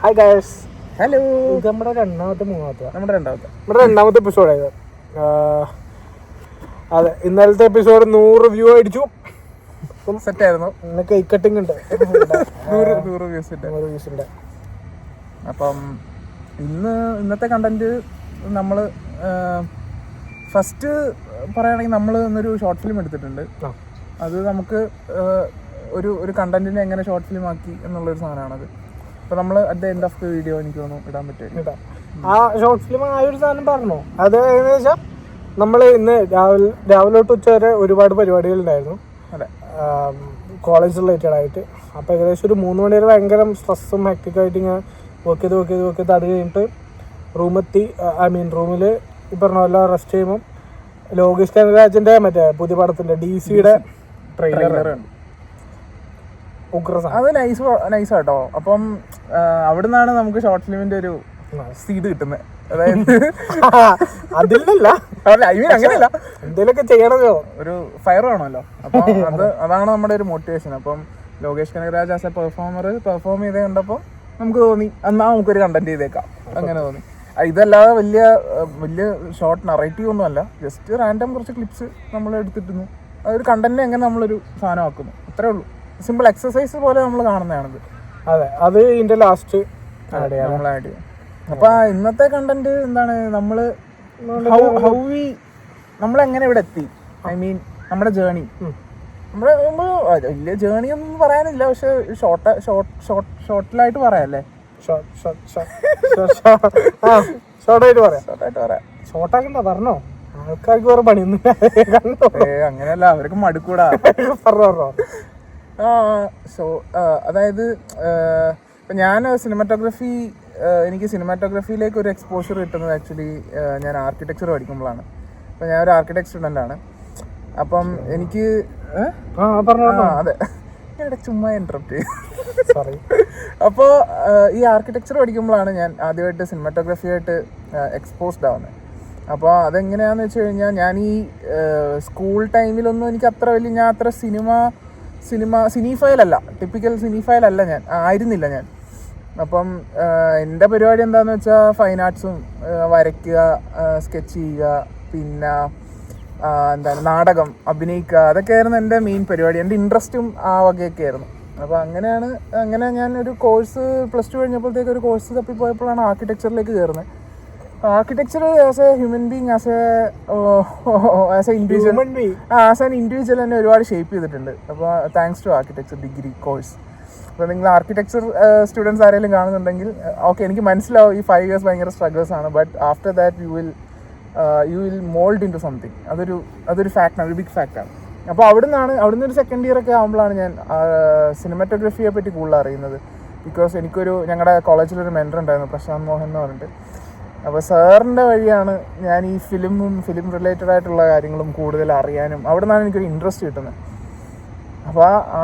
Hi guys. Hello. ഇത് നമ്മുടെ രണ്ടാമത്തെ എപ്പിസോഡായത്. അതെ, ഇന്നലത്തെ എപ്പിസോഡ് 100 വ്യൂ അടിച്ചു. സെറ്റ് ആയിരുന്നു. കേക്ക് കട്ടിങ് ഉണ്ട്. 100 വ്യൂസ് ഉണ്ട്. അപ്പം ഇന്നത്തെ കണ്ടന്റ് നമ്മൾ ഫസ്റ്റ് പറയുകയാണെങ്കിൽ നമ്മൾ ഇന്നൊരു ഷോർട്ട് ഫിലിം എടുത്തിട്ടുണ്ട്. അത് നമുക്ക് ഒരു കണ്ടന്റിനെ എങ്ങനെ ഷോർട്ട് ഫിലിം ആക്കി എന്നുള്ളൊരു സാധനമാണത്. അപ്പോൾ നമ്മൾ at the end of the video എനിക്ക് തോന്നുന്നു ഇടാൻ പറ്റും. ആ ഷോർട്ട് ഫിലിം ആ ഒരു സാധനം പറഞ്ഞോ. അത് എങ്ങനെയാണെന്ന് വെച്ചാൽ നമ്മൾ ഇന്ന് രാവിലെ തൊട്ട് ഉച്ച വരെ ഒരുപാട് പരിപാടികളുണ്ടായിരുന്നു. അതെ, കോളേജ് റിലേറ്റഡ് ആയിട്ട്. അപ്പോൾ ഏകദേശം ഒരു 3 മണി വരെ ഭയങ്കര സ്ട്രെസ്സും ഹെക്ടിക്കായിട്ട് ഇങ്ങനെ വർക്ക് ചെയ്ത് അത് കഴിഞ്ഞിട്ട് റൂമിൽ ഈ പറഞ്ഞ പോലെ റെസ്റ്റ് ചെയ്യുമ്പം ലോകേഷ് കനകരാജിൻ്റെ മറ്റേ പുതിയ പടത്തിൻ്റെ DC-യുടെ ട്രെയിലർ അത് നൈസാട്ടോ. അപ്പം അവിടെ നിന്നാണ് നമുക്ക് ഷോർട്ട് ഫിലിമിന്റെ ഒരു സീഡ് കിട്ടുന്നത്. അതായത് അതിലല്ല, അങ്ങനെയല്ല, എന്തെങ്കിലുമൊക്കെ ചെയ്യണമല്ലോ, ഒരു ഫയർ വേണമല്ലോ. അപ്പം അതാണ് നമ്മുടെ ഒരു മോട്ടിവേഷൻ. അപ്പം Lokesh Kanagaraj as a perform ചെയ്തേ കണ്ടപ്പോൾ നമുക്ക് തോന്നി എന്നാ നമുക്കൊരു കണ്ടന്റ് ചെയ്തേക്കാം. അങ്ങനെ തോന്നി. ഇതല്ലാതെ വലിയ ഷോർട്ട് നറേറ്റീവ് ഒന്നും അല്ല, ജസ്റ്റ് റാൻഡം കുറച്ച് ക്ലിപ്സ് നമ്മൾ എടുത്തിട്ടുന്നു. അതൊരു കണ്ടന്റിനെ എങ്ങനെ നമ്മളൊരു സാധനം ആക്കുന്നു, അത്രേ ഉള്ളൂ. സിമ്പിൾ എക്സസൈസ് പോലെ നമ്മൾ കാണുന്നതാണത്. അതെ, അത് ഇതിന്റെ ലാസ്റ്റ് നമ്മൾ ആഡ് ചെയ്യും. അപ്പൊ ഇന്നത്തെ കണ്ടന്റ് എന്താണ്, നമ്മളെങ്ങനെ ഇവിടെ എത്തി, ഐ മീൻ നമ്മുടെ ജേണി. വലിയ ജേണി ഒന്നും പറയാനില്ല, പക്ഷെ ഷോർട്ടിലായിട്ട് പറയാല്ലേ. ഷോർട്ടാക്കണ്ട, പറഞ്ഞോ, ആൾക്കാർക്ക് വേറെ പണിയൊന്നും. അങ്ങനെയല്ല, അവർക്ക് മടുക്കൂടാ. പറഞ്ഞോ. അതായത് ഇപ്പം എനിക്ക് സിനിമാറ്റോഗ്രഫിയിലേക്ക് ഒരു എക്സ്പോഷർ കിട്ടുന്നത് ആക്ച്വലി ഞാൻ ആർക്കിടെക്ചർ പഠിക്കുമ്പോഴാണ്. അപ്പം ഞാൻ ഒരു ആർക്കിടെക്ട് സ്റ്റുഡൻ്റാണ്. അപ്പം എനിക്ക് അതെ, ഇവിടെ ചുമ്മാ ഇൻട്രപ്റ്റ് സോറി. അപ്പോൾ ഈ ആർക്കിടെക്ചർ പഠിക്കുമ്പോഴാണ് ഞാൻ ആദ്യമായിട്ട് സിനിമാറ്റോഗ്രഫിയായിട്ട് എക്സ്പോസ്ഡ് ആവുന്നത്. അപ്പോൾ അതെങ്ങനെയാണെന്ന് വെച്ച് കഴിഞ്ഞാൽ, ഞാൻ ഈ സ്കൂൾ ടൈമിലൊന്നും എനിക്ക് അത്ര വലിയ, ഞാൻ അത്ര സിനിഫയലല്ല, ടിപ്പിക്കൽ സിനിഫയലല്ല ഞാൻ, ആയിരുന്നില്ല ഞാൻ. അപ്പം എൻ്റെ പരിപാടി എന്താണെന്ന് വെച്ചാൽ ഫൈൻ ആർട്സും, വരയ്ക്കുക, സ്കെച്ച് ചെയ്യുക, പിന്നെ നാടകം അഭിനയിക്കുക, അതൊക്കെയായിരുന്നു എൻ്റെ മെയിൻ പരിപാടി. എൻ്റെ ഇൻട്രസ്റ്റും ആ വകയൊക്കെ ആയിരുന്നു. അപ്പോൾ അങ്ങനെ ഞാൻ ഒരു കോഴ്സ് +2 കഴിഞ്ഞപ്പോഴത്തേക്ക് ഒരു കോഴ്സ് തപ്പിപ്പോയപ്പോഴാണ് ആർക്കിടെക്ചറിലേക്ക് കയറുന്നത്. Architecture as a human being, as an individual എന്നെ ഒരുപാട് ഷേപ്പ് ചെയ്തിട്ടുണ്ട്. അപ്പോൾ thanks to architecture degree course. അപ്പോൾ നിങ്ങൾ ആർക്കിടെക്ചർ സ്റ്റുഡൻസ് ആരെങ്കിലും കാണുന്നുണ്ടെങ്കിൽ ഓക്കെ, എനിക്ക് മനസ്സിലാവും ഈ 5 years ഭയങ്കര സ്ട്രഗിൾസ് ആണ്. But after that you will mould into something. അതൊരു ഫാക്റ്റാണ്, ഒരു ബിഗ് ഫാക്റ്റാണ്. അപ്പോൾ അവിടുന്ന് ഒരു സെക്കൻഡ് ഇയർ ഒക്കെ ആകുമ്പോഴാണ് ഞാൻ സിനിമാറ്റോഗ്രഫിയെ പറ്റി കൂടുതൽ അറിയുന്നത്. ബിക്കോസ് ഞങ്ങളുടെ കോളേജിലൊരു മെൻറ്റർ ഉണ്ടായിരുന്നു, പ്രശാന്ത് മോഹൻ എന്ന് പറഞ്ഞിട്ട്. അപ്പോൾ സാറിൻ്റെ വഴിയാണ് ഞാൻ ഈ ഫിലിം റിലേറ്റഡ് ആയിട്ടുള്ള കാര്യങ്ങളും കൂടുതൽ അറിയാനും അവിടെ നിന്നാണ് എനിക്കൊരു ഇൻട്രസ്റ്റ് കിട്ടുന്നത്. അപ്പോൾ ആ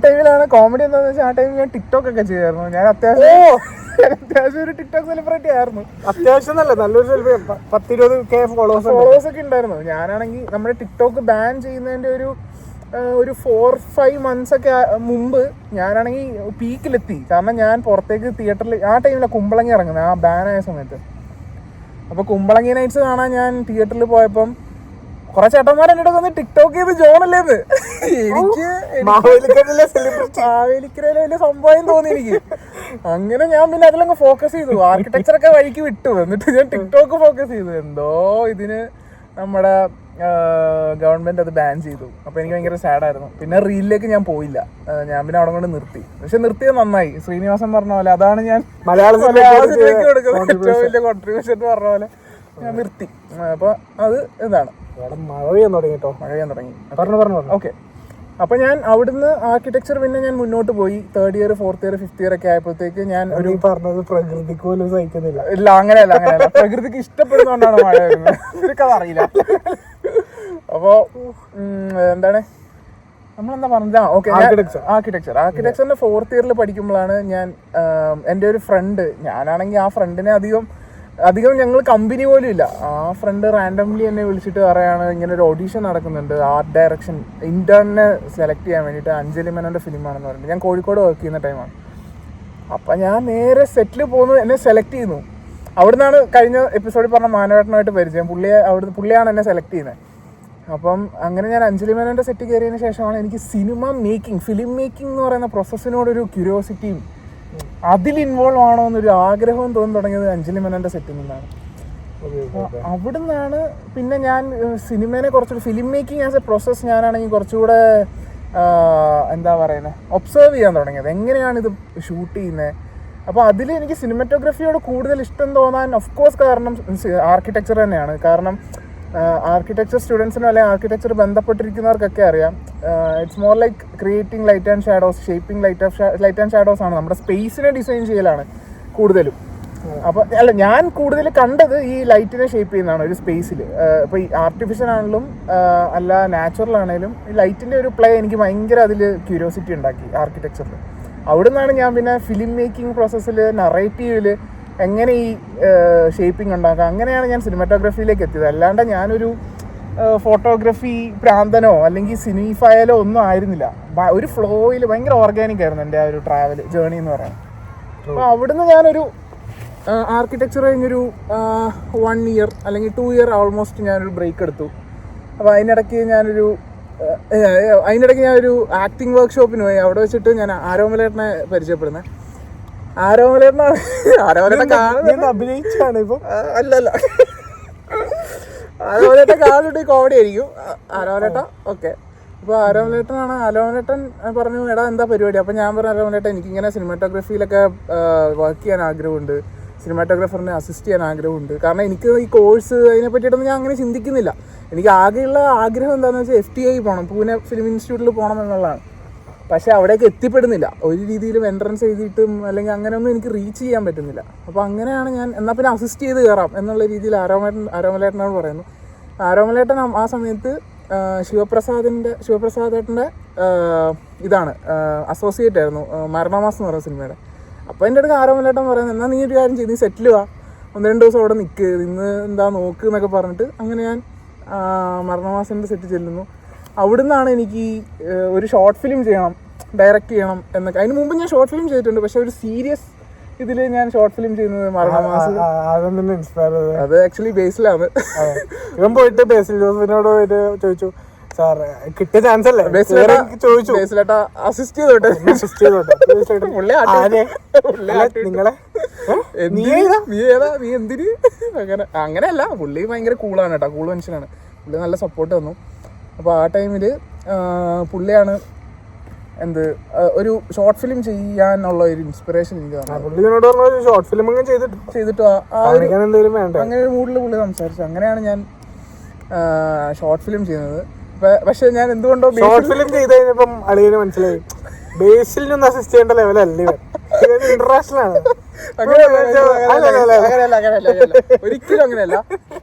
ടൈമിലാണ് കോമഡി എന്താണെന്ന് വെച്ചാൽ, ആ ടൈമിൽ ഞാൻ ടിക്ടോക്ക് ഒക്കെ ചെയ്യായിരുന്നു. ഞാൻ അത്യാവശ്യം ഒരു ടിക്ടോക്ക് സെലിബ്രിറ്റി ആയിരുന്നു. അത്യാവശ്യം നല്ലൊരു 10-20K ഫോളോവേഴ്സ് ഒക്കെ ഉണ്ടായിരുന്നു. ഞാനാണെങ്കിൽ നമ്മുടെ ടിക്ടോക്ക് ബാൻ ചെയ്യുന്നതിൻ്റെ ഒരു 4-5 months ഒക്കെ മുമ്പ് ഞാനാണെങ്കിൽ പീക്കിലെത്തി. കാരണം ഞാൻ പുറത്തേക്ക് തിയേറ്ററിൽ ആ ടൈമിലാണ് കുമ്പളങ്ങി ഇറങ്ങുന്നത്, ആ ബാനായ സമയത്ത്. അപ്പോൾ കുമ്പളങ്ങി നൈറ്റ്സ് കാണാൻ ഞാൻ തിയേറ്ററിൽ പോയപ്പം കുറെ ചേട്ടന്മാർ എൻ്റെ അടുത്ത് വന്ന് ടിക്ടോക്ക് ചെയ്ത് ജോണല്ലേന്ന്. എനിക്ക് മാവേലിക്കരയിലെ വലിയ സംഭവം തോന്നി എനിക്ക്. അങ്ങനെ ഞാൻ പിന്നെ അതിലങ്ങ് ഫോക്കസ് ചെയ്തു, ആർക്കിടെക്ചറൊക്കെ വഴിക്ക് വിട്ടു. എന്നിട്ട് ഞാൻ ടിക്ടോക്ക് ഫോക്കസ് ചെയ്തു. എന്തോ ഇതിന് നമ്മുടെ ഗവൺമെന്റ് അത് ബാൻ ചെയ്തു. അപ്പോൾ എനിക്ക് ഭയങ്കര സാഡായിരുന്നു. പിന്നെ റീലിലേക്ക് ഞാൻ പോയില്ല, ഞാൻ പിന്നെ അവിടെ കൊണ്ട് നിർത്തി. പക്ഷെ നിർത്തിയത് നന്നായി. ശ്രീനിവാസൻ പറഞ്ഞ പോലെ അതാണ് ഞാൻ മലയാളത്തിലേക്ക് കൊടുക്കുന്നത് ഏറ്റവും വലിയ കോൺട്രിബ്യൂഷൻ എന്ന് പറഞ്ഞ പോലെ ഞാൻ നിർത്തി. അപ്പോൾ അത് ഇതാണ്, മഴ പെയ്യാൻ തുടങ്ങി. ഓക്കെ. അപ്പോൾ ഞാൻ അവിടുന്ന് ആർക്കിടെക്ചർ പിന്നെ ഞാൻ മുന്നോട്ട് പോയി. 3rd year 4th year 5th year ഒക്കെ ആയപ്പോഴത്തേക്ക് ഞാൻ പറഞ്ഞത് പ്രകൃതിക്ക് പോലും സഹിക്കുന്നില്ല. ഇല്ല, അങ്ങനെയല്ല. പ്രകൃതിക്ക് ഇഷ്ടപ്പെടുന്നതുകൊണ്ടാണ് മഴ വരുന്നത്. എനിക്കത് അറിയില്ല. അപ്പോൾ എന്താണ് നമ്മളെന്താ പറഞ്ഞത്? ഓക്കെ, ആർക്കിടെക്ചറിന്റെ 4th year പഠിക്കുമ്പോഴാണ് ഞാൻ എൻ്റെ ഒരു ഫ്രണ്ട്, ഞാനാണെങ്കിൽ ആ ഫ്രണ്ടിനെ അധികം ഞങ്ങൾ കമ്പനി പോലും ഇല്ല. ആ ഫ്രണ്ട് റാൻഡംലി എന്നെ വിളിച്ചിട്ട് പറയാണ്, ഇങ്ങനെ ഒരു ഓഡീഷൻ നടക്കുന്നുണ്ട്, ആർട്ട് ഡയറക്ഷൻ ഇന്റേണിനെ സെലക്ട് ചെയ്യാൻ വേണ്ടിയിട്ട്, അഞ്ജലി മേനോന്റെ ഫിലിമാണെന്ന് പറഞ്ഞിട്ട്. ഞാൻ കോഴിക്കോട് വർക്ക് ചെയ്യുന്ന ടൈമാണ്. അപ്പം ഞാൻ നേരെ സെറ്റിൽ പോന്നു, എന്നെ സെലക്ട് ചെയ്യുന്നു. അവിടെ നിന്നാണ് കഴിഞ്ഞ എപ്പിസോഡിൽ പറഞ്ഞ മാനവേട്ടനായിട്ട് പരിചയം. പുള്ളിയാണ് എന്നെ സെലക്ട് ചെയ്യുന്നത്. അപ്പം അങ്ങനെ ഞാൻ അഞ്ജലി മേനോൻ്റെ സെറ്റ് കയറിയതിന് ശേഷമാണ് എനിക്ക് ഫിലിം മേക്കിംഗ് എന്ന് പറയുന്ന പ്രോസസ്സിനോടൊരു ക്യൂരിയോസിറ്റിയും അതിൽ ഇൻവോൾവ് ആണോ എന്നൊരു ആഗ്രഹവും തോന്നി തുടങ്ങിയത് അഞ്ജലി മേനോൻ്റെ സെറ്റിൽ നിന്നാണ്. അവിടെ നിന്നാണ് പിന്നെ ഞാൻ സിനിമേനെ കുറച്ചുകൂടി film making as A process ഞാനാണെങ്കിൽ കുറച്ചുകൂടെ എന്താ പറയുന്നത് ഒബ്സർവ് ചെയ്യാൻ തുടങ്ങിയത്, എങ്ങനെയാണ് ഇത് ഷൂട്ട് ചെയ്യുന്നത്. അപ്പോൾ അതിൽ എനിക്ക് സിനിമറ്റോഗ്രഫിയോട് കൂടുതൽ ഇഷ്ടം തോന്നാൻ ഓഫ് കോഴ്സ് കാരണം ആർക്കിടെക്ചർ തന്നെയാണ്. കാരണം ആർക്കിടെക്ചർ സ്റ്റുഡൻസിനോ അല്ലെങ്കിൽ ആർക്കിടെക്ചർ ബന്ധപ്പെട്ടിരിക്കുന്നവർക്കൊക്കെ അറിയാം, it's more like creating light and shadows, shaping light and shadows ആണ്, നമ്മുടെ സ്പേസിനെ ഡിസൈൻ ചെയ്യലാണ് കൂടുതലും. അപ്പോൾ അല്ല, ഞാൻ കൂടുതൽ കണ്ടത് ഈ ലൈറ്റിനെ ഷേപ്പ് ചെയ്യുന്നതാണ് ഒരു സ്പേസിൽ. ഇപ്പോൾ ഈ ആർട്ടിഫിഷ്യൽ ആണെങ്കിലും അല്ല നാച്ചുറൽ ആണെങ്കിലും ഈ ലൈറ്റിൻ്റെ ഒരു പ്ലേ എനിക്ക് ഭയങ്കര അതിൽ ക്യൂരിയോസിറ്റി ഉണ്ടാക്കി ആർക്കിടെക്ചറിൽ. അവിടെ നിന്നാണ് ഞാൻ പിന്നെ ഫിലിം മേക്കിംഗ് പ്രോസസ്സിൽ നറേറ്റീവിൽ എങ്ങനെ ഈ ഷേപ്പിംഗ് ഉണ്ടാക്കാം, അങ്ങനെയാണ് ഞാൻ സിനിമാറ്റോഗ്രഫിയിലേക്ക് എത്തിയത്. അല്ലാണ്ട് ഞാനൊരു ഫോട്ടോഗ്രഫി പ്രാന്തനോ അല്ലെങ്കിൽ സിനിഫയലോ ഒന്നും ആയിരുന്നില്ല. ഒരു ഫ്ലോയിൽ ഭയങ്കര ഓർഗാനിക് ആയിരുന്നു എൻ്റെ ആ ഒരു ട്രാവൽ ജേണി എന്ന് പറയുന്നത്. അപ്പോൾ അവിടുന്ന് ഞാനൊരു ആർക്കിടെക്ചർ കഴിഞ്ഞൊരു 1 ഇയർ അല്ലെങ്കിൽ 2 ഇയർ ഓൾമോസ്റ്റ് ഞാനൊരു ബ്രേക്ക് എടുത്തു. അപ്പോൾ അതിനിടയ്ക്ക് ഞാനൊരു ആക്ടിങ് വർക്ക്ഷോപ്പിന് പോയി. അവിടെ വെച്ചിട്ട് ഞാൻ ആരോമലേട്ടനെ പരിചയപ്പെടുന്നത്. ആരോമലേട്ടൻ അഭിനയിച്ചാണ് ഇപ്പം അല്ലല്ല ആരോമലേട്ടൻ കാണുന്നുണ്ട് കോമഡി ആയിരിക്കും. ആരോമലേട്ട ഓക്കെ. അപ്പോൾ ആരോമലേട്ടൻ പറഞ്ഞു, എടാ എന്താ പരിപാടി? അപ്പോൾ ഞാൻ പറഞ്ഞു, ആരോമലേട്ടൻ എനിക്കിങ്ങനെ സിനിമാറ്റോഗ്രഫിയിലൊക്കെ വർക്ക് ചെയ്യാൻ ആഗ്രഹമുണ്ട്, സിനിമാറ്റോഗ്രാഫറിനെ അസിസ്റ്റ് ചെയ്യാൻ ആഗ്രഹമുണ്ട്. കാരണം എനിക്ക് ഈ കോഴ്സ് അതിനെ പറ്റിയിട്ടൊന്നും ഞാൻ അങ്ങനെ ചിന്തിക്കുന്നില്ല. എനിക്ക് ആകെയുള്ള ആഗ്രഹം എന്താണെന്ന് വെച്ചാൽ FTI പോകണം, പൂനെ ഫിലിം ഇൻസ്റ്റിറ്റ്യൂട്ടിൽ പോകണം എന്നുള്ളതാണ്. പക്ഷേ അവിടേക്ക് എത്തിപ്പെടുന്നില്ല. ഒരു രീതിയിലും എൻട്രൻസ് എഴുതിയിട്ടും അല്ലെങ്കിൽ അങ്ങനെയൊന്നും എനിക്ക് റീച്ച് ചെയ്യാൻ പറ്റുന്നില്ല. അപ്പോൾ അങ്ങനെയാണ് ഞാൻ എന്നാൽ പിന്നെ അസിസ്റ്റ് ചെയ്ത് കയറാം എന്നുള്ള രീതിയിൽ ആരോമലേട്ടനോട് പറയുന്നു. ആരോമലേട്ടൻ ആ സമയത്ത് ശിവപ്രസാദേട്ടൻ്റെ ഇതാണ് അസോസിയേറ്റ് ആയിരുന്നു മരണമാസം എന്ന് പറയുന്ന സിനിമയുടെ. അപ്പോൾ എൻ്റെ അടുത്ത് ആരോമലേട്ടൻ പറയുന്നത്, എന്നാൽ നീ ഒരു കാര്യം ചെയ്ത് നീ സെറ്റിൽ വാ, 1-2 ദിവസം അവിടെ നിൽക്ക്, ഇന്ന് എന്താ നോക്ക് എന്നൊക്കെ പറഞ്ഞിട്ട് അങ്ങനെ ഞാൻ മരണമാസൻ്റെ സെറ്റ് ചെല്ലുന്നു. അവിടെ നിന്നാണ് എനിക്ക് ഒരു ഷോർട്ട് ഫിലിം ചെയ്യണം, ഡയറക്റ്റ് ചെയ്യണം എന്നൊക്കെ. അതിന് മുമ്പ് ഞാൻ ഷോർട്ട് ഫിലിം ചെയ്തിട്ടുണ്ട്, പക്ഷെ ഒരു സീരിയസ് ഇതിൽ ഞാൻ ഷോർട്ട് ഫിലിം ചെയ്യുന്നത് മരണമാസം. അത് ആക്ച്വലി ബേസിലാണ്. ഇവൻ പോയിട്ട് ബേസിൽ ജോസഫിനോട് പോയിട്ട് ചോദിച്ചു, സാർ കിട്ടിയ ചാൻസ് അല്ലേ ചോദിച്ചു, അസിസ്റ്റ് ചെയ്തോട്ടെ നിങ്ങളെ നീ എന്തിന് അങ്ങനെയല്ല. പുള്ളി ഭയങ്കര കൂളാണ് കേട്ടോ, കൂൾ മനുഷ്യനാണ്. പുള്ളി നല്ല സപ്പോർട്ട് തന്നു. അപ്പോൾ ആ ടൈമിൽ പുള്ളിയാണ് ഒരു ഷോർട്ട് ഫിലിം ചെയ്യാനുള്ള ഒരു ഇൻസ്പിറേഷൻ എനിക്ക് ചെയ്തിട്ട് അങ്ങനെ ഒരു മൂഡിൽ പുള്ളി സംസാരിച്ചു. അങ്ങനെയാണ് ഞാൻ ഷോർട്ട് ഫിലിം ചെയ്യുന്നത്. പക്ഷെ ഞാൻ എന്തുകൊണ്ടോ ഷോർട്ട് ഫിലിം ചെയ്ത് കഴിഞ്ഞപ്പം അളിയന് മനസ്സിലായി ബേസിലിനൊന്നും അസിസ്റ്റ് ചെയ്യേണ്ട ലെവലല്ലേ, ഇന്റർനാഷണൽ ആണ്. ഒരിക്കലും അങ്ങനെയല്ല.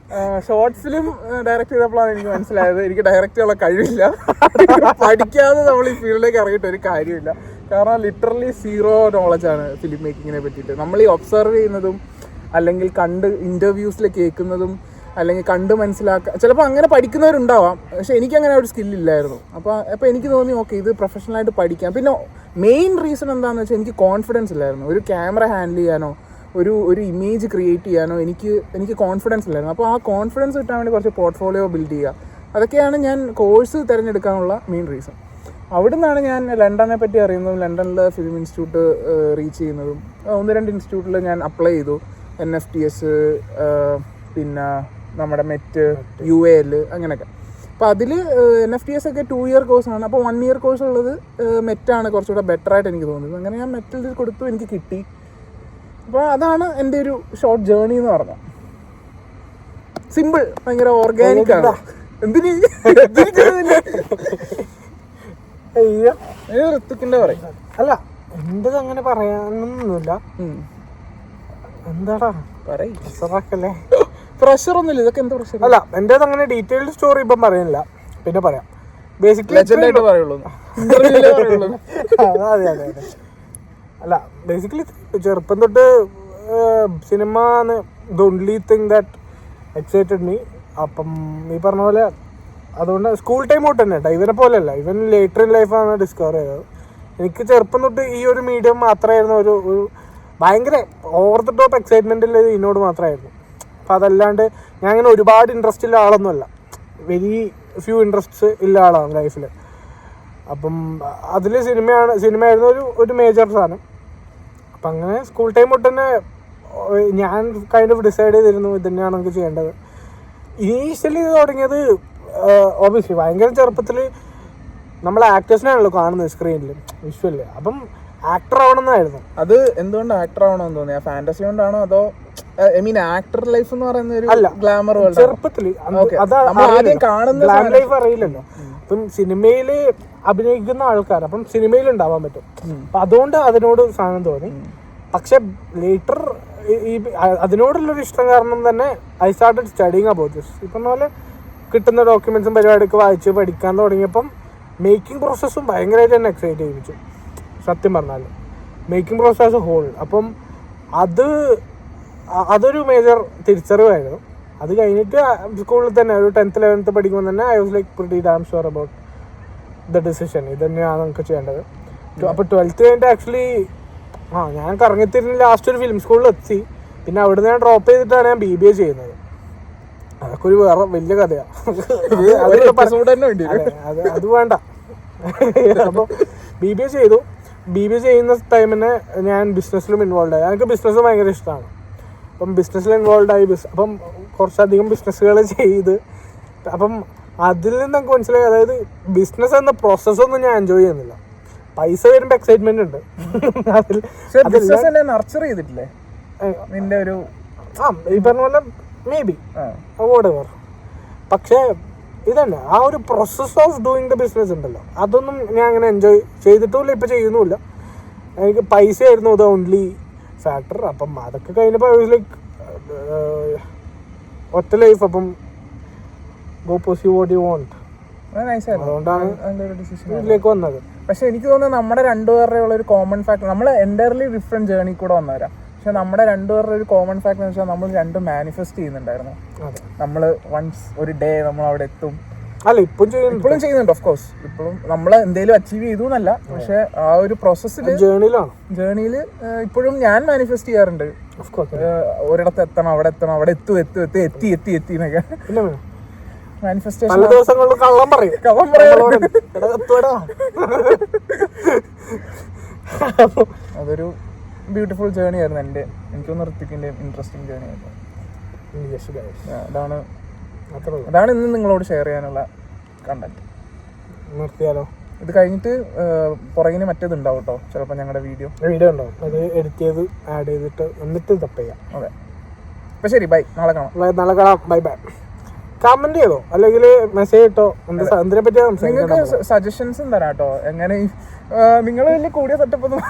ഷോർട്ട് ഫിലിം ഡയറക്റ്റ് ചെയ്തപ്പോഴാണ് എനിക്ക് മനസ്സിലായത് എനിക്ക് ഡയറക്റ്റ് ചെയ്യാനുള്ള കഴിവില്ല. പഠിക്കാതെ നമ്മൾ ഈ ഫീൽഡിലേക്ക് ഇറങ്ങിയിട്ട് ഒരു കാര്യമില്ല. കാരണം ലിറ്ററലി 0 നോളജാണ് ഫിലിം മേക്കിങ്ങിനെ പറ്റിയിട്ട്. നമ്മൾ ഈ ഒബ്സർവ് ചെയ്യുന്നതും അല്ലെങ്കിൽ കണ്ട് ഇൻ്റർവ്യൂസിൽ കേൾക്കുന്നതും അല്ലെങ്കിൽ കണ്ട് മനസ്സിലാക്കുക, ചിലപ്പോൾ അങ്ങനെ പഠിക്കുന്നവരുണ്ടാവാം. പക്ഷെ എനിക്കങ്ങനെ ഒരു സ്കില്ലില്ലായിരുന്നു. അപ്പോൾ എനിക്ക് തോന്നി ഓക്കെ ഇത് പ്രൊഫഷണലായിട്ട് പഠിക്കാം. പിന്നെ മെയിൻ റീസൺ എന്താണെന്ന് വെച്ചാൽ എനിക്ക് കോൺഫിഡൻസ് ഇല്ലായിരുന്നു. ഒരു ക്യാമറ ഹാൻഡിൽ ചെയ്യാനോ ഒരു ഇമേജ് ക്രിയേറ്റ് ചെയ്യാനോ എനിക്ക് കോൺഫിഡൻസ് ഇല്ലായിരുന്നു. അപ്പോൾ ആ കോൺഫിഡൻസ് കിട്ടാൻ വേണ്ടി കുറച്ച് പോർട്ട്ഫോളിയോ ബിൽഡ് ചെയ്യുക, അതൊക്കെയാണ് ഞാൻ കോഴ്സ് തിരഞ്ഞെടുക്കാനുള്ള മെയിൻ റീസൺ. അവിടെ നിന്നാണ് ഞാൻ ലണ്ടനെ പറ്റി അറിയുന്നതും ലണ്ടനിൽ ഫിലിം ഇൻസ്റ്റിറ്റ്യൂട്ട് റീച്ച് ചെയ്യുന്നതും. 1-2 ഇൻസ്റ്റിറ്റ്യൂട്ടിൽ ഞാൻ അപ്ലൈ ചെയ്തു, NFTS, പിന്നെ നമ്മുടെ മെറ്റ്, UAL അങ്ങനെയൊക്കെ. അപ്പോൾ അതിൽ NFTS ഒക്കെ 2 ഇയർ കോഴ്സാണ്. അപ്പോൾ 1 ഇയർ കോഴ്സ് ഉള്ളത് മെറ്റാണ് കുറച്ചുകൂടെ ബെറ്ററായിട്ട് എനിക്ക് തോന്നിയത്. അങ്ങനെ ഞാൻ മെറ്റിൽ കൊടുത്തു, എനിക്ക് കിട്ടി. അപ്പോൾ അതാണ് എൻ്റെ ഒരു ഷോർട്ട് ജേർണി എന്ന് പറഞ്ഞാൽ. സിമ്പിൾ, ഭയങ്കര ഓർഗാനിക് ആണ്. എന്തിന് ഋത്തിക്കിൻ്റെ പറയും അല്ല, എൻ്റെ അങ്ങനെ പറയാനൊന്നുമില്ല. എന്താടാ പറയല്ലേ, പ്രഷർ ഒന്നുമില്ല. ഇതൊക്കെ എന്താ പ്രഷർ? അല്ല, എൻ്റെ അങ്ങനെ ഡീറ്റെയിൽഡ് സ്റ്റോറി ഇപ്പം പറയുന്നില്ല, പിന്നെ പറയാം. ബേസിക്കലി അല്ല, ബേസിക്കലി ചെറുപ്പം തൊട്ട് cinema the only thing that excited me. അപ്പം ഈ പറഞ്ഞ പോലെ അതുകൊണ്ട് സ്കൂൾ ടൈം തൊട്ട് തന്നെ കേട്ടോ, ഇവനെ പോലെയല്ല, ഇവൻ ലേറ്റർ ഇൻ ലൈഫാണ് ഡിസ്കവർ ചെയ്തത്. എനിക്ക് ചെറുപ്പം തൊട്ട് ഈ ഒരു മീഡിയം മാത്രമായിരുന്നു ഒരു ഭയങ്കര ഓവർ ദ ടോപ്പ് എക്സൈറ്റ്മെൻറ്റിൽ ഇതിനോട് മാത്രമായിരുന്നു. അപ്പം അതല്ലാണ്ട് ഞാൻ അങ്ങനെ ഒരുപാട് ഇൻട്രസ്റ്റ് ഉള്ള ആളൊന്നുമല്ല, വെരി ഫ്യൂ ഇൻട്രസ്റ്റ്സ് ഉള്ള ആളാണ് ലൈഫിൽ. അപ്പം അതിൽ സിനിമയായിരുന്നു ഒരു മേജർ സാധനം. അപ്പം അങ്ങനെ സ്കൂൾ ടൈം തൊട്ട് തന്നെ ഞാൻ കൈൻഡ് ഓഫ് ഡിസൈഡ് ചെയ്തിരുന്നു ഇത് തന്നെയാണ് നമുക്ക് ചെയ്യേണ്ടത്. ഇനീഷ്യലി ഇത് തുടങ്ങിയത് ഓബിയസ്ലി ഭയങ്കര ചെറുപ്പത്തിൽ നമ്മൾ ആക്ടേഴ്സിനാണല്ലോ കാണുന്നത് സ്ക്രീനിൽ, വിഷ്വലിൽ. അപ്പം ആക്ടർ ആവണമെന്നായിരുന്നു. അത് എന്തുകൊണ്ട് ആക്ടർ ആവണമെന്ന് തോന്നിയാ? ഫാന്റസി കൊണ്ടാണോ അതോ ഐ മീൻ ആക്ടർ ലൈഫ് എന്ന് പറയുന്ന ഒരു ഗ്ലാമർ ചെറുപ്പത്തിൽ ഗ്ലാം ലൈഫ് അറിയില്ലല്ലോ. അപ്പം സിനിമയിൽ അഭിനയിക്കുന്ന ആൾക്കാർ അപ്പം സിനിമയിൽ ഉണ്ടാവാൻ പറ്റും. അപ്പം അതുകൊണ്ട് അതിനോട് സാധനം തോന്നി. പക്ഷെ ലേറ്റർ ഈ അതിനോടുള്ളൊരു ഇഷ്ടം കാരണം തന്നെ I started studying about this. ഇപ്പം പോലെ കിട്ടുന്ന ഡോക്യുമെന്റ്സും പരിപാടിയൊക്കെ വായിച്ച് പഠിക്കാൻ തുടങ്ങിയപ്പം മേക്കിംഗ് പ്രോസസ്സും ഭയങ്കരമായിട്ട് തന്നെ എക്സൈറ്റ് ചെയ്യിപ്പിച്ചു സത്യം പറഞ്ഞാൽ, making process as a whole. അപ്പം അതൊരു മേജർ തിരിച്ചറിവായിരുന്നു. അത് കഴിഞ്ഞിട്ട് സ്കൂളിൽ തന്നെ ഒരു 10th 11th പഠിക്കുമ്പോൾ തന്നെ I was like pretty dam sure about the decision, ഇത് തന്നെയാണ് നമുക്ക് ചെയ്യേണ്ടത്. അപ്പോൾ 12th കഴിഞ്ഞിട്ട് ആക്ച്വലി ഞാൻ കറങ്ങിത്തിരിഞ്ഞ് ലാസ്റ്റ് ഒരു ഫിലിം സ്കൂളിൽ എത്തി. പിന്നെ അവിടെ നിന്ന് ഞാൻ ഡ്രോപ്പ് ചെയ്തിട്ടാണ് ഞാൻ BBA ചെയ്യുന്നത്. അതൊക്കെ ഒരു വേറെ വലിയ കഥയാണ്, അത് വേണ്ട. അപ്പോൾ BBA ചെയ്തു. BBA ചെയ്യുന്ന ടൈമിന് ഞാൻ ബിസിനസ്സിലും ഇൻവോൾവ് ആയി. എനിക്ക് ബിസിനസ് ഭയങ്കര ഇഷ്ടമാണ്. അപ്പം ബിസിനസ്സിൽ ഇൻവോൾവ് ആയി. അപ്പം കുറച്ചധികം ബിസിനസ്സുകൾ ചെയ്ത് അപ്പം അതിൽ നിന്ന് നമുക്ക് മനസ്സിലായി, അതായത് ബിസിനസ് എന്ന പ്രോസസ്സൊന്നും ഞാൻ എൻജോയ് ചെയ്യുന്നില്ല. പൈസ വരുമ്പോൾ എക്സൈറ്റ്മെന്റ് ഉണ്ട്. നർച്ചർ ചെയ്തിട്ടില്ലേ നിന്റെ ഒരു ഈ പറഞ്ഞ പോലെ മേ ബി വോട്ടെവർ. പക്ഷേ ഇതന്നെ ആ ഒരു process of doing the business ഉണ്ടല്ലോ, അതൊന്നും ഞാൻ അങ്ങനെ എൻജോയ് ചെയ്തിട്ടുമില്ല, ഇപ്പം ചെയ്യുന്നുമില്ല. എനിക്ക് പൈസ ആയിരുന്നു ദ ഓൺലി ഫാക്ടർ. അപ്പം അതൊക്കെ കഴിഞ്ഞപ്പോൾ ലൈക്ക് ഒറ്റ ലൈഫ്, അപ്പം ഗോ പോസീവ് വാട്ട് യു വാണ്ട്. അതുകൊണ്ടാണ് ഇതിലേക്ക് വന്നത്. പക്ഷെ എനിക്ക് തോന്നുന്നത് നമ്മുടെ രണ്ടുപേരുടെ ഉള്ള ഒരു കോമൺ ഫാക്ടർ, നമ്മൾ എൻ്റയർലി ഡിഫറെൻറ്റ് ജേർണി കൂടെ വന്നവരാ. പക്ഷെ നമ്മുടെ രണ്ടുപേരുടെ ഒരു കോമൺ ഫാക്ടർ എന്ന് വെച്ചാൽ നമ്മൾ രണ്ടും മാനിഫെസ്റ്റ് ചെയ്യുന്നുണ്ടായിരുന്നു. നമ്മൾ വൺസ് ഒരു ഡേ നമ്മൾ അവിടെ എത്തും. അല്ല ഇപ്പോഴും ചെയ്യുന്നുണ്ട് ഓഫ് കോഴ്സ്. ഇപ്പോഴും നമ്മൾ എന്തെങ്കിലും അച്ചീവ് ചെയ്തു എന്നല്ല, പക്ഷെ ആ ഒരു പ്രോസസ്സിൽ ജേർണിയിൽ ഇപ്പോഴും ഞാൻ മാനിഫെസ്റ്റ് ചെയ്യാറുണ്ട്. ഒരിടത്ത് എത്തണം, അവിടെ എത്തണം, അവിടെ എത്തി എന്നൊക്കെ മാനിഫെസ്റ്റേഷൻ. അതൊരു ബ്യൂട്ടിഫുൾ ജേർണി ആയിരുന്നു എനിക്കൊന്ന് ഋത്തിക്കിന്റെ ഇൻട്രസ്റ്റിംഗ് ജേർണി ആയിരുന്നു. അതാണ് ഇന്ന് നിങ്ങളോട് ഷെയർ ചെയ്യാനുള്ള കണ്ടന്റ്. നിർത്തിയാലോ? ഇത് കഴിഞ്ഞിട്ട് പുറകിന് മറ്റേത് ഉണ്ടാവും കേട്ടോ, ചിലപ്പോൾ ഞങ്ങളുടെ വീഡിയോ ഉണ്ടാവും. അത് എഡിറ്റ് ചെയ്ത് ആഡ് ചെയ്തിട്ട് എന്നിട്ട് തപ്പ് ചെയ്യാം. അതെ. അപ്പൊ ശരി, ബൈ. നാളെ കാണാം. ബൈ. കമന്റ് ചെയ്തോ അല്ലെങ്കിൽ മെസ്സേജ് ഇട്ടോ, എന്തിനെ പറ്റിയാ നിങ്ങൾക്ക് സജഷൻസും തരാം കേട്ടോ. എങ്ങനെ നിങ്ങൾ വലിയ കൂടിയ സെറ്റപ്പ് ഒന്നും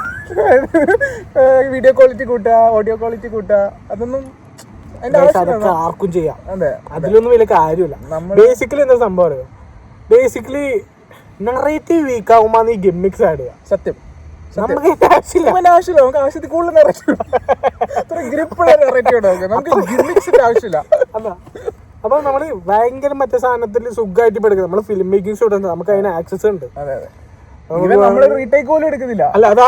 വീഡിയോ ക്വാളിറ്റി കൂട്ടുക, ഓഡിയോ ക്വാളിറ്റി കൂട്ടുക, അതൊന്നും ആർക്കും ചെയ്യാം. അതെ, അതിലൊന്നും വലിയ കാര്യമില്ല. ബേസിക്കലി എന്താ സംഭവം അറിയോ? ബേസിക്കലി നറേറ്റീവ് വീക്ക് ആകുമ്പോ ഈ ഗിമ്മിക്സ് ആഡ് ചെയ്യാം. സത്യം നമുക്ക് ആവശ്യമില്ല, നമുക്ക് ആവശ്യത്തിൽ കൂടുതൽ ആവശ്യമില്ല. അപ്പൊ നമ്മള് ഭയങ്കര മറ്റേ സാധനത്തിൽ സുഖമായിട്ട് എടുക്കുന്നത്. നമ്മള് ഫിലിം മേക്കിംഗ് സ്റ്റുഡൻസ്, നമുക്ക് അതിന് ആക്സസ് ഉണ്ട്. നമ്മള് റീടേക്ക് പോലും എടുക്കുന്നില്ല. അല്ല, അതാ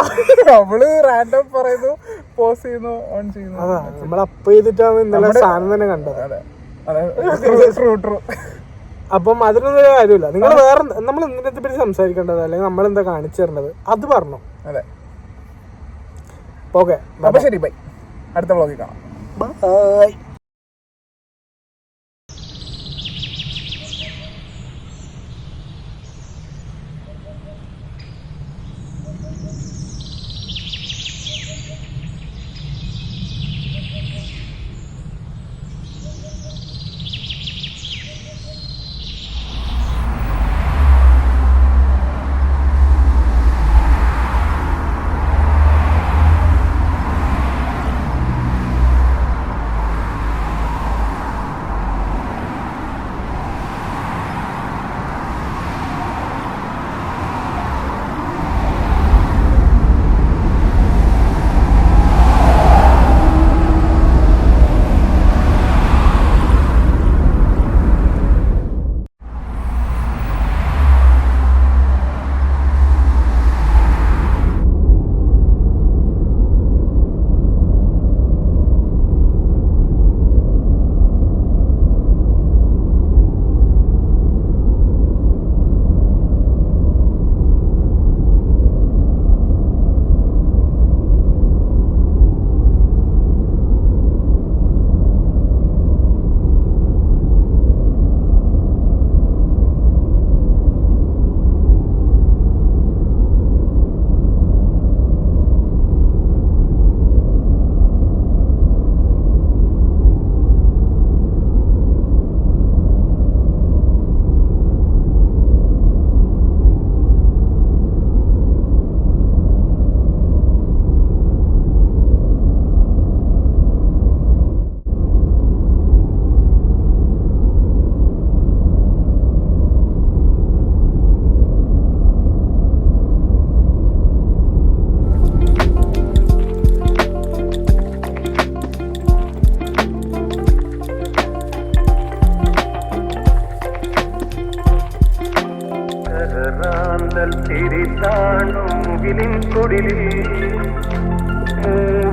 നമ്മള് റാൻഡം പറയുന്നു, പോസ് ചെയ്യുന്നു, ഓൺ ചെയ്യുന്നു. അതാ നമ്മൾ അപ്പ് ചെയ്തിട്ടാണ് ഇന്നലെ സാധനം തന്നെ കണ്ടത്. അപ്പം അതിനൊന്നും കാര്യമില്ല. നിങ്ങൾ വേറെ നമ്മൾ എന്തിനെ പറ്റി സംസാരിക്കേണ്ടത് അല്ലെങ്കിൽ നമ്മളെന്താ കാണിച്ചു തരേണ്ടത് അത് പറഞ്ഞു. അതെ, ഓക്കെ. അപ്പൊ ശരി, ബൈ. അടുത്ത വ്ളോഗിൽ കാണാം. ബൈ.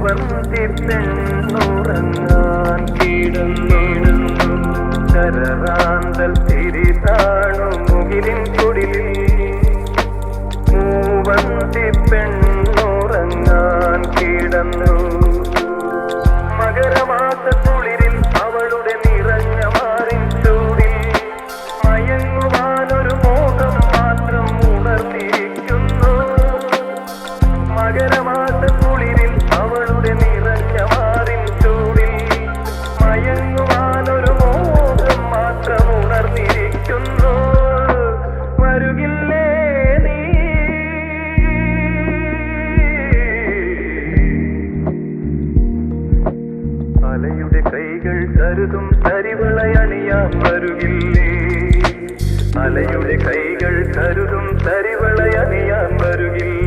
മൂവന്തി പെണ്ണുറങ്ങാൻ കിടന്നു കരറാന്തൽ തിരി താണു മുകിലിൻ കുടിലിൽ മൂവന്തി പെണ്ണുറങ്ങാൻ കിടന്നു മകരമാസ കുളിരിൽ അവളുടെ നിറഞ്ഞ മാറിൻ ചൂടിൽ മയങ്ങുവാനൊരു മോഹം മാത്രം ഉണർന്നിരിക്കുന്നു മകരമാസ കുളിരിൽ അവളുടെ നിറഞ്ഞ മാറിൻ ചൂടിൽ മയങ്ങുവാനൊരു മോഹം മാത്രം ഉണർന്നിരിക്കുന്നു വരുകില്ലേ നീ അലയുടെ കൈകൾ കരുതും തരിവളയണിയാൻ വരുകില്ലേ അലയുടെ കൈകൾ കരുതും തരിവളയണിയാൻ വരുകില്ലേ